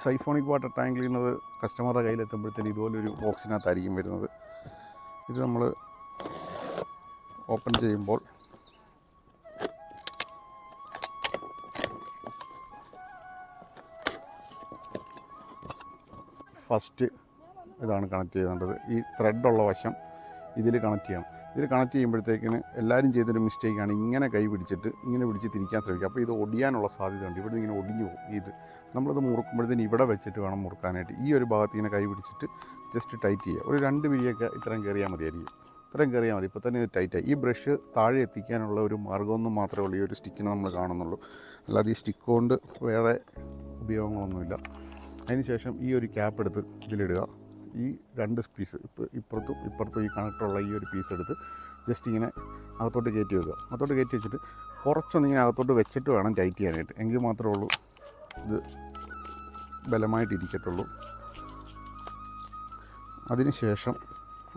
Siphonic water tank cleaner കസ്റ്റമറുടെ കയ്യിലെത്തുമ്പോഴത്തേന് ഇതുപോലൊരു ബോക്സിനകത്തായിരിക്കും വരുന്നത്. ഇത് നമ്മൾ ഓപ്പൺ ചെയ്യുമ്പോൾ ഫസ്റ്റ് ഇതാണ് കണക്ട് ചെയ്യേണ്ടത്. ഈ ത്രെഡുള്ള വശം ഇതിൽ കണക്ട് ചെയ്യണം. ഇതിൽ കണക്ട് ചെയ്യുമ്പോഴത്തേക്കിന് എല്ലാവരും ചെയ്തൊരു മിസ്റ്റേക്കാണ് ഇങ്ങനെ കൈ പിടിച്ചിട്ട് ഇങ്ങനെ പിടിച്ച് തിരിക്കാൻ ശ്രമിക്കുക. അപ്പോൾ ഇത് ഒടിയാനുള്ള സാധ്യതയുണ്ട്. ഇവിടെ ഇങ്ങനെ ഒടിഞ്ഞു പോകും. ഇത് നമ്മളിത് മുറുക്കുമ്പോഴത്തേന് ഇവിടെ വെച്ചിട്ട് വേണം മുറുക്കാനായിട്ട്. ഈ ഒരു ഭാഗത്ത് ഇങ്ങനെ കൈ പിടിച്ചിട്ട് ജസ്റ്റ് ടൈറ്റ് ചെയ്യുക. ഒരു 2 പിടിയൊക്കെ ഇത്രയും കയറിയാൽ മതിയായിരിക്കും. ഇത്രയും കയറിയാൽ മതി. ഇപ്പോൾ തന്നെ ഇത് ടൈറ്റായി. ഈ ബ്രഷ് താഴെ എത്തിക്കാനുള്ള ഒരു മാർഗ്ഗമൊന്നും മാത്രമേ ഉള്ളൂ ഈ ഒരു സ്റ്റിക്കിന് നമ്മൾ കാണുന്നുള്ളൂ. അല്ലാതെ ഈ സ്റ്റിക്ക് കൊണ്ട് വേറെ ഉപയോഗങ്ങളൊന്നുമില്ല. അതിനുശേഷം ഈ ഒരു ക്യാപ്പ് എടുത്ത് ഇതിലിടുക. ഈ 2 പീസ് ഇപ്പുറത്തും ഈ കണക്ടറുള്ള ഈ ഒരു പീസ് എടുത്ത് ജസ്റ്റ് ഇങ്ങനെ അകത്തോട്ട് കയറ്റി വെക്കുക. അകത്തോട്ട് കയറ്റി വെച്ചിട്ട് കുറച്ചൊന്നിങ്ങനെ അകത്തോട്ട് വെച്ചിട്ട് വേണം ടൈറ്റ് ചെയ്യാനായിട്ട്. എങ്കിൽ മാത്രമേ ഉള്ളൂ ഇത് ബലമായിട്ടിരിക്കത്തുള്ളൂ. അതിനുശേഷം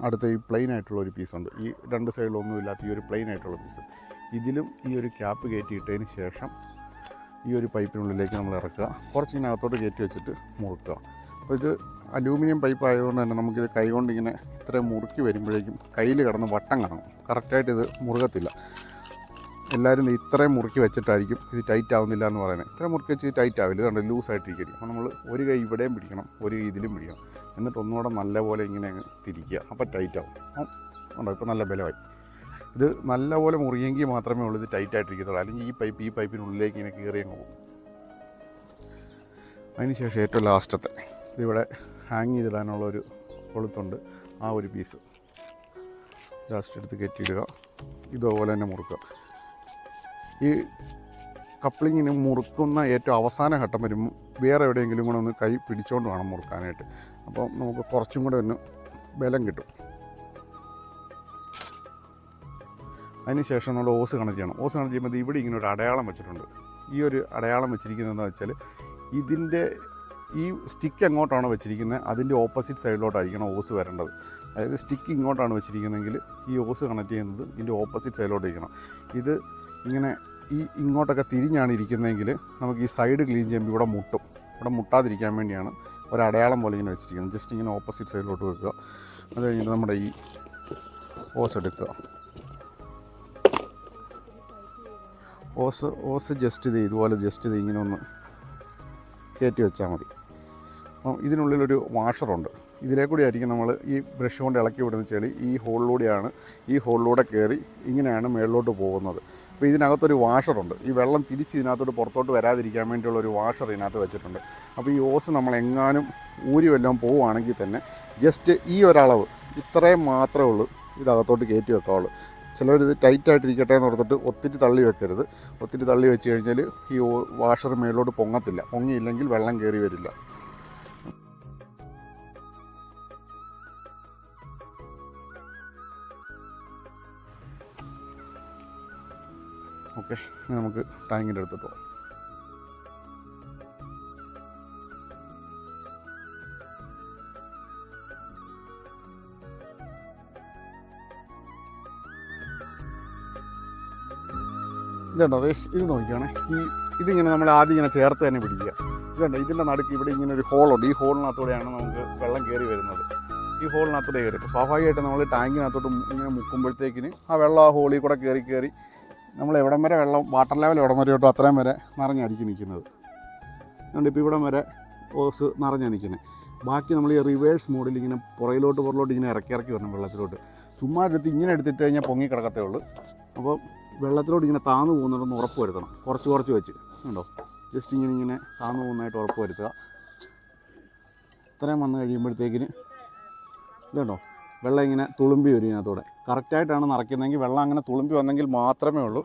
അടുത്ത ഈ പ്ലെയിൻ ആയിട്ടുള്ള ഒരു പീസുണ്ട്. ഈ 2 സൈഡിലൊന്നും ഇല്ലാത്ത ഈ ഒരു പ്ലെയിൻ ആയിട്ടുള്ള പീസ്, ഇതിലും ഈ ഒരു ക്യാപ്പ് കയറ്റിയിട്ടതിന് ശേഷം ഈ ഒരു പൈപ്പിനുള്ളിലേക്ക് നമ്മൾ ഇറക്കുക. കുറച്ചിങ്ങനെ അകത്തോട്ട് കയറ്റി വെച്ചിട്ട് മുറുക്കുക. അപ്പോൾ ഇത് അലൂമിനിയം പൈപ്പ് ആയതുകൊണ്ട് തന്നെ നമുക്കിത് കൈകൊണ്ട് ഇങ്ങനെ ഇത്രയും മുറുക്കി വരുമ്പോഴേക്കും കയ്യിൽ കിടന്ന് വട്ടം കാണും. കറക്റ്റായിട്ട് ഇത് മുറുകത്തില്ല. എല്ലാവരും ഇത്രയും മുറുക്കി വെച്ചിട്ടായിരിക്കും ഇത് ടൈറ്റ് ആവുന്നില്ല എന്ന് പറയുന്നത്. ഇത്രയും മുറുക്കി വെച്ച് ടൈറ്റ് ആവില്ല. ഇതുകൊണ്ട് ലൂസായിട്ടിരിക്കും. അപ്പോൾ നമ്മൾ ഒരു കൈ ഇവിടെയും പിടിക്കണം, ഒരു കൈ ഇതിലും പിടിക്കണം. എന്നിട്ട് ഒന്നുകൂടെ നല്ലപോലെ ഇങ്ങനെ അങ്ങ് തിരിക്കുക. അപ്പോൾ ടൈറ്റ് ആവും. ഉണ്ടോ? ഇപ്പോൾ നല്ല ബലമായി. ഇത് നല്ലപോലെ മുറിയെങ്കിൽ മാത്രമേ ഉള്ളൂ ഇത് ടൈറ്റായിട്ടിരിക്കത്തുള്ളൂ. അല്ലെങ്കിൽ ഈ പൈപ്പിനുള്ളിലേക്ക് ഇങ്ങനെ കയറി അങ്ങ് പോകും. അതിനുശേഷം ഏറ്റവും ലാസ്റ്റത്തെ ഇതിവിടെ ഹാങ് ചെയ്തിടാനുള്ളൊരു കൊളുത്തുണ്ട്. ആ ഒരു പീസ് ലാസ്റ്റ് എടുത്ത് കയറ്റിയിടുക. ഇതുപോലെ തന്നെ മുറുക്കുക. ഈ കപ്ലിങ്ങിന് മുറുക്കുന്ന ഏറ്റവും അവസാന ഘട്ടം വരുമ്പോൾ വേറെ എവിടെയെങ്കിലും കൂടെ ഒന്ന് കൈ പിടിച്ചുകൊണ്ട് വേണം മുറുക്കാനായിട്ട്. അപ്പോൾ നമുക്ക് കുറച്ചും കൂടെ ഒന്ന് ബലം കിട്ടും. അതിനുശേഷം നമ്മൾ ഓസ് കണക്ട് ചെയ്യണം. ഓസ് കണക്ട് ചെയ്യുമ്പോൾ ഇവിടെ ഇങ്ങനെ ഒരു അടയാളം വെച്ചിട്ടുണ്ട്. ഈ ഒരു അടയാളം വെച്ചിരിക്കുന്നതെന്ന് വെച്ചാൽ ഇതിൻ്റെ ഈ സ്റ്റിക്ക് എങ്ങോട്ടാണ് വെച്ചിരിക്കുന്നത് അതിൻ്റെ ഓപ്പോസിറ്റ് സൈഡിലോട്ടായിരിക്കണം ഓസ് വരേണ്ടത്. അതായത് സ്റ്റിക്ക് ഇങ്ങോട്ടാണ് വെച്ചിരിക്കുന്നതെങ്കിൽ ഈ ഓസ് കണക്ട് ചെയ്യുന്നത് ഇതിൻ്റെ ഓപ്പോസിറ്റ് സൈഡിലോട്ട് ഇരിക്കണം. ഇത് ഇങ്ങനെ ഇങ്ങോട്ടൊക്കെ തിരിഞ്ഞാണ് ഇരിക്കുന്നതെങ്കിൽ നമുക്ക് ഈ സൈഡ് ക്ലീൻ ചെയ്യുമ്പോൾ ഇവിടെ മുട്ടും. ഇവിടെ മുട്ടാതിരിക്കാൻ വേണ്ടിയാണ് ഒരടയാളം പോലെ ഇങ്ങനെ വെച്ചിരിക്കുന്നത്. ജസ്റ്റ് ഇങ്ങനെ ഓപ്പോസിറ്റ് സൈഡിലോട്ട് വെക്കുക. അത് കഴിഞ്ഞിട്ട് നമ്മുടെ ഈ ഓസ് എടുക്കുക. ഓസ് ജസ്റ്റ് ഇതുപോലെ ജസ്റ്റ് ഇങ്ങനെ ഒന്ന് കയറ്റി വെച്ചാൽ മതി. അപ്പം ഇതിനുള്ളിലൊരു വാഷറുണ്ട്. ഇതിലേ കൂടി ആയിരിക്കും നമ്മൾ ഈ ബ്രഷ് കൊണ്ട് ഇളക്കി വിടുന്ന ചെളി ഈ ഹോളിലൂടെ കയറി ഇങ്ങനെയാണ് മേളിലോട്ട് പോകുന്നത്. അപ്പോൾ ഇതിനകത്തൊരു വാഷറുണ്ട്. ഈ വെള്ളം തിരിച്ച് ഇതിനകത്തോട്ട് പുറത്തോട്ട് വരാതിരിക്കാൻ വേണ്ടിയുള്ള ഒരു വാഷർ ഇതിനകത്ത് വെച്ചിട്ടുണ്ട്. അപ്പോൾ ഈ ഓസ് നമ്മൾ എങ്ങാനും ഊരി വല്ലതും പോവുകയാണെങ്കിൽ തന്നെ ജസ്റ്റ് ഈ ഒരളവ് ഇത്രയും മാത്രമേ ഉള്ളൂ ഇതകത്തോട്ട് കയറ്റി വെക്കാവുള്ളൂ. ചിലവരിത് ടൈറ്റായിട്ടിരിക്കട്ടെ എന്ന് ഓർത്തിട്ട് ഒത്തിരി തള്ളി വെക്കരുത്. ഒത്തിരി തള്ളി വെച്ച് കഴിഞ്ഞാൽ ഈ വാഷർ മേളിലോട്ട് പൊങ്ങത്തില്ല. പൊങ്ങിയില്ലെങ്കിൽ വെള്ളം കയറി വരില്ല. ഓക്കെ, നമുക്ക് ടാങ്കിൻ്റെ അടുത്തിട്ട് പോകാം. ഇതുണ്ടോ? അതെ, ഇത് നോക്കിയാണേ. ഇതിങ്ങനെ നമ്മൾ ആദ്യം ഇങ്ങനെ ചേർത്ത് തന്നെ പിടിക്കുക. ഇതുണ്ടോ? ഇതിൻ്റെ നടുക്ക് ഇവിടെ ഇങ്ങനെ ഒരു ഹോളുണ്ട്. ഈ ഹോളിനകത്തൂടെയാണ് നമുക്ക് വെള്ളം കയറി വരുന്നത്. ഈ ഹോളിനകത്തൂടെ കയറി ഇപ്പോൾ സ്വാഭാവികമായിട്ട് നമ്മൾ ടാങ്കിനകത്തോട്ട് ഇങ്ങനെ മുക്കുമ്പോഴത്തേക്കിന് ആ വെള്ളം ആ ഹോളിൽ കൂടെ കയറി നമ്മൾ എവിടം വരെ വെള്ളം വാട്ടർ ലെവൽ എവിടം വരെ കിട്ടും അത്രയും വരെ നിറഞ്ഞായിരിക്കും നിൽക്കുന്നത്. അതുകൊണ്ട് ഇപ്പോൾ ഇവിടം വരെ ഓസ് നിറഞ്ഞാണ് നിൽക്കുന്നത്. ബാക്കി നമ്മൾ ഈ റിവേഴ്സ് മോഡിൽ ഇങ്ങനെ പുറയിലോട്ട് ഇങ്ങനെ ഇറക്കി വരണം വെള്ളത്തിലോട്ട്. ചുമ്മാ ഇങ്ങനെ എടുത്തിട്ട് കഴിഞ്ഞാൽ പൊങ്ങി കിടക്കത്തേ ഉള്ളൂ. അപ്പോൾ വെള്ളത്തിലോട്ട് ഇങ്ങനെ താന്നു പോകുന്നുണ്ടെന്ന് ഉറപ്പ് വരുത്തണം. കുറച്ച് വെച്ച് ഉണ്ടോ? ജസ്റ്റ് ഇങ്ങനെ താന്നു പോകുന്നതായിട്ട് ഉറപ്പ് വരുത്തുക. ഇത്രയും വന്നു കഴിയുമ്പോഴത്തേക്കിന് ഇതുണ്ടോ? വെള്ളം ഇങ്ങനെ തുളുമ്പി വരും ഇതിനകത്തൂടെ. കറക്റ്റായിട്ടാണ് നിറയ്ക്കുന്നതെങ്കിൽ വെള്ളം അങ്ങനെ തുളുമ്പി വന്നെങ്കിൽ മാത്രമേ ഉള്ളൂ.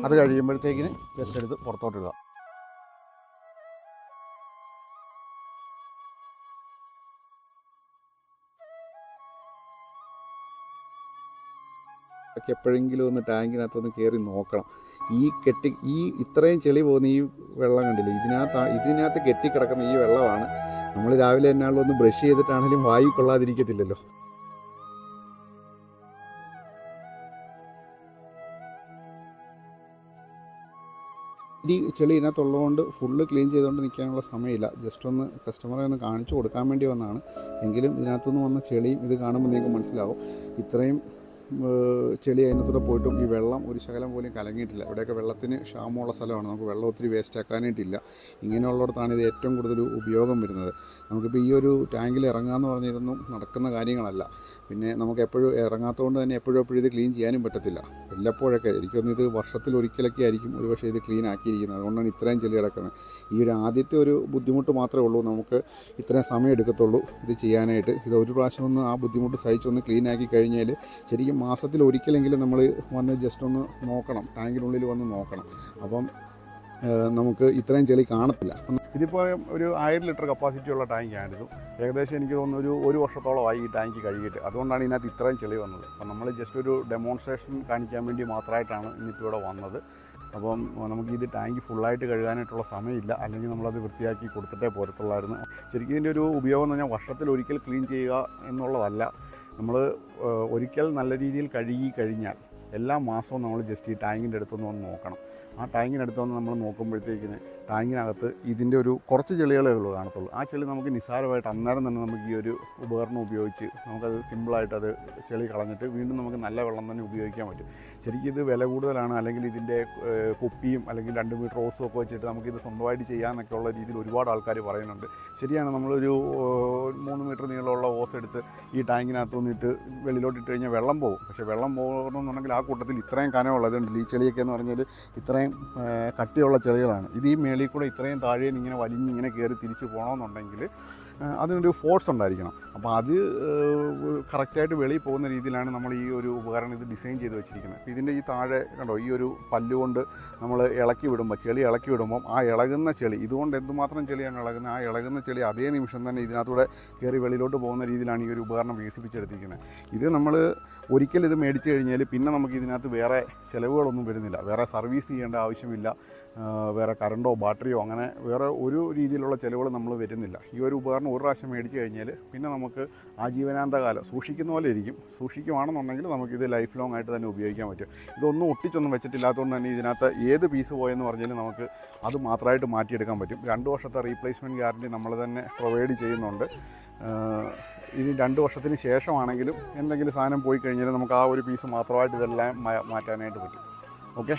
അത് കഴിയുമ്പോഴത്തേക്കിന് ജസ്റ്റ് എടുത്ത് പുറത്തോട്ടിടുക. എപ്പോഴെങ്കിലും ഒന്ന് ടാങ്കിനകത്തൊന്ന് കയറി നോക്കണം. ഈ ഇത്രയും ചെളി പോകുന്ന ഈ വെള്ളം കണ്ടില്ലേ? ഇതിനകത്ത് കെട്ടിക്കിടക്കുന്ന ഈ വെള്ളമാണ് നമ്മൾ രാവിലെ എന്നാളും ഒന്ന് ബ്രഷ് ചെയ്തിട്ടാണെങ്കിലും വായി കൊള്ളാതിരിക്കത്തില്ലല്ലോ. ഈ ചെളി ഇതിനകത്തുള്ളതുകൊണ്ട് ഫുള്ള് ക്ലീൻ ചെയ്തുകൊണ്ട് നിൽക്കാനുള്ള സമയമില്ല. ജസ്റ്റ് ഒന്ന് കസ്റ്റമറെ ഒന്ന് കാണിച്ചു കൊടുക്കാൻ വേണ്ടി വന്നതാണ്. എങ്കിലും ഇതിനകത്തുനിന്ന് വന്ന ചെളിയും ഇത് കാണുമ്പോൾ നിങ്ങൾക്ക് മനസ്സിലാവും ഇത്രയും ചെളി അതിനകത്തൂടെ പോയിട്ടും ഈ വെള്ളം ഒരു ശകലം പോലും കലങ്ങിയിട്ടില്ല. ഇവിടെയൊക്കെ വെള്ളത്തിന് ക്ഷാമമുള്ള സ്ഥലമാണ്. നമുക്ക് വെള്ളം ഒത്തിരി വേസ്റ്റ് ആക്കാനായിട്ടില്ല. ഇങ്ങനെയുള്ളിടത്താണ് ഇത് ഏറ്റവും കൂടുതൽ ഉപയോഗം വരുന്നത്. നമുക്കിപ്പോൾ ഈ ഒരു ടാങ്കിൽ ഇറങ്ങാമെന്ന് പറഞ്ഞാൽ ഇതൊന്നും നടക്കുന്ന കാര്യങ്ങളല്ല. പിന്നെ നമുക്ക് എപ്പോഴും ഇറങ്ങാത്തതുകൊണ്ട് തന്നെ എപ്പോഴും ഇത് ക്ലീൻ ചെയ്യാനും പറ്റത്തില്ല. വല്ലപ്പോഴൊക്കെ എനിക്കൊന്ന് ഇത് വർഷത്തിൽ ഒരിക്കലൊക്കെ ആയിരിക്കും ഒരു പക്ഷേ ഇത് ക്ലീൻ ആക്കിയിരിക്കുന്നത്. അതുകൊണ്ടാണ് ഇത്രയും ചെളി കിടക്കുന്നത്. ഈ ഒരു ആദ്യത്തെ ഒരു ബുദ്ധിമുട്ട് മാത്രമേ ഉള്ളൂ. നമുക്ക് ഇത്രയും സമയം എടുക്കത്തുള്ളൂ ഇത് ചെയ്യാനായിട്ട്. ഇത് ഒരു പ്രാവശ്യം ഒന്ന് ആ ബുദ്ധിമുട്ട് സഹിച്ചൊന്ന് ക്ലീൻ ആക്കി കഴിഞ്ഞാൽ ശരിക്കും മാസത്തിൽ ഒരിക്കലെങ്കിലും നമ്മൾ വന്ന് ജസ്റ്റ് ഒന്ന് നോക്കണം, ടാങ്കിനുള്ളിൽ വന്ന് നോക്കണം. അപ്പം നമുക്ക് ഇത്രയും ചെളി കാണത്തില്ല. ഇതിപ്പോൾ ഒരു 1000 ലിറ്റർ കപ്പാസിറ്റി ഉള്ള ടാങ്കാണിത്. ഏകദേശം എനിക്ക് തോന്നുന്നു ഒരു വർഷത്തോളമായി ഈ ടാങ്ക് കഴുകിയിട്ട്. അതുകൊണ്ടാണ് ഇതിനകത്ത് ഇത്രയും ചെളി വന്നത്. അപ്പം നമ്മൾ ജസ്റ്റ് ഒരു ഡെമോൺസ്ട്രേഷൻ കാണിക്കാൻ വേണ്ടി മാത്രമായിട്ടാണ് ഇന്നിപ്പോൾ ഇവിടെ വന്നത്. അപ്പം നമുക്കിത് ടാങ്ക് ഫുള്ളായിട്ട് കഴുകാനായിട്ടുള്ള സമയമില്ല. അല്ലെങ്കിൽ നമ്മളത് വൃത്തിയാക്കി കൊടുത്തിട്ടേ പോരത്തുള്ളായിരുന്നു. ശരിക്കും ഇതിൻ്റെ ഒരു ഉപയോഗം എന്ന് പറഞ്ഞാൽ വർഷത്തിൽ ഒരിക്കൽ ക്ലീൻ ചെയ്യുക എന്നുള്ളതല്ല. നമ്മൾ ഒരിക്കൽ നല്ല രീതിയിൽ കഴുകി കഴിഞ്ഞാൽ എല്ലാ മാസവും നമ്മൾ ജസ്റ്റ് ഈ ടാങ്കിൻ്റെ അടുത്തൊന്ന് വന്ന് നോക്കണം. ആ ടാങ്കിനടുത്ത് വന്ന് നമ്മൾ നോക്കുമ്പോഴത്തേക്കിന് ടാങ്കിനകത്ത് ഇതിൻ്റെ ഒരു കുറച്ച് ചെളികളേ ഉള്ളൂ കാണത്തുള്ളൂ. ആ ചെളി നമുക്ക് നിസ്സാരമായിട്ട് അന്നേരം തന്നെ നമുക്ക് ഈ ഒരു ഉപകരണം ഉപയോഗിച്ച് നമുക്കത് സിമ്പിളായിട്ട് അത് ചെളി കളഞ്ഞിട്ട് വീണ്ടും നമുക്ക് നല്ല വെള്ളം തന്നെ ഉപയോഗിക്കാൻ പറ്റും. ശരിക്കും ഇത് വില കൂടുതലാണ്. അല്ലെങ്കിൽ ഇതിൻ്റെ കുപ്പിയും അല്ലെങ്കിൽ 2 മീറ്റർ ഓസും ഒക്കെ വെച്ചിട്ട് നമുക്കിത് സ്വന്തമായിട്ട് ചെയ്യാമെന്നൊക്കെ ഉള്ള രീതിയിൽ ഒരുപാട് ആൾക്കാർ പറയുന്നുണ്ട്. ശരിയാണ്, നമ്മളൊരു 3 മീറ്റർ നീളമുള്ള ഓസ് എടുത്ത് ഈ ടാങ്കിനകത്ത് വന്നിട്ട് വെളിയിലോട്ട് ഇട്ട് കഴിഞ്ഞാൽ വെള്ളം പോകും. പക്ഷേ വെള്ളം പോകണമെന്നുണ്ടെങ്കിൽ ആ കൂട്ടത്തിൽ ഇത്രയും കനമുള്ളതുണ്ട്. ഈ ചെളിയൊക്കെ എന്ന് പറഞ്ഞാൽ ഇത്രയും കട്ടിയുള്ള ചെളികളാണ്. ഇത് ഈ മേളിൽ കൂടെ ഇത്രയും താഴെ ഇങ്ങനെ വലിഞ്ഞിങ്ങനെ കയറി തിരിച്ച് പോകണമെന്നുണ്ടെങ്കിൽ അതിനൊരു ഫോഴ്സ് ഉണ്ടായിരിക്കണം. അപ്പോൾ അത് കറക്റ്റായിട്ട് വെളിയിൽ പോകുന്ന രീതിയിലാണ് നമ്മൾ ഈ ഒരു ഉപകരണം ഇത് ഡിസൈൻ ചെയ്ത് വെച്ചിരിക്കുന്നത്. അപ്പോൾ ഇതിൻ്റെ ഈ താഴെ കണ്ടോ, ഈ ഒരു പല്ലുകൊണ്ട് നമ്മൾ ഇളക്കി വിടുമ്പോൾ ചെളി ഇളക്കി വിടുമ്പം ആ ഇളകുന്ന ചെളി, ഇതുകൊണ്ട് എന്തുമാത്രം ചെളിയാണ് ഇളകുന്നത്, ആ ഇളകുന്ന ചെളി അതേ നിമിഷം തന്നെ ഇതിനകത്തൂടെ കയറി വെളിയിലോട്ട് പോകുന്ന രീതിയിലാണ് ഈ ഒരു ഉപകരണം വികസിപ്പിച്ചെടുത്തിരിക്കുന്നത്. ഇത് നമ്മൾ ഒരിക്കൽ ഇത് മേടിച്ച് കഴിഞ്ഞാൽ പിന്നെ നമുക്ക് ഇതിനകത്ത് വേറെ ചിലവുകളൊന്നും വരുന്നില്ല. വേറെ സർവീസ് ചെയ്യേണ്ട ആവശ്യമില്ല. വേറെ കറണ്ടോ ബാറ്ററിയോ അങ്ങനെ വേറെ ഒരു രീതിയിലുള്ള ചിലവുകൾ നമ്മൾ വരുന്നില്ല. ഈ ഒരു ഉപകരണം ഒരു പ്രാവശ്യം മേടിച്ച് കഴിഞ്ഞാൽ പിന്നെ നമുക്ക് ആജീവനാന്തകാലം സൂക്ഷിക്കുന്ന പോലെ ഇരിക്കും. സൂക്ഷിക്കുവാണെന്നുണ്ടെങ്കിൽ നമുക്കിത് ലൈഫ് ലോങ് ആയിട്ട് തന്നെ ഉപയോഗിക്കാൻ പറ്റും. ഇതൊന്നും ഒട്ടിച്ചൊന്നും വെച്ചിട്ടില്ലാത്തതുകൊണ്ട് തന്നെ ഇതിനകത്ത് ഏത് പീസ് പോയെന്ന് പറഞ്ഞാലും നമുക്ക് അത് മാത്രമായിട്ട് മാറ്റിയെടുക്കാൻ പറ്റും. 2 വർഷത്തെ റീപ്ലേസ്മെൻറ്റ് ഗ്യാരണ്ടി നമ്മൾ തന്നെ പ്രൊവൈഡ് ചെയ്യുന്നുണ്ട്. ഇനി 2 വർഷത്തിന് ശേഷമാണെങ്കിലും എന്തെങ്കിലും സാധനം പോയി കഴിഞ്ഞാൽ നമുക്ക് ആ ഒരു പീസ് മാത്രമായിട്ട് ഇതെല്ലാം മാറ്റാനായിട്ട് പറ്റും. ഓക്കെ.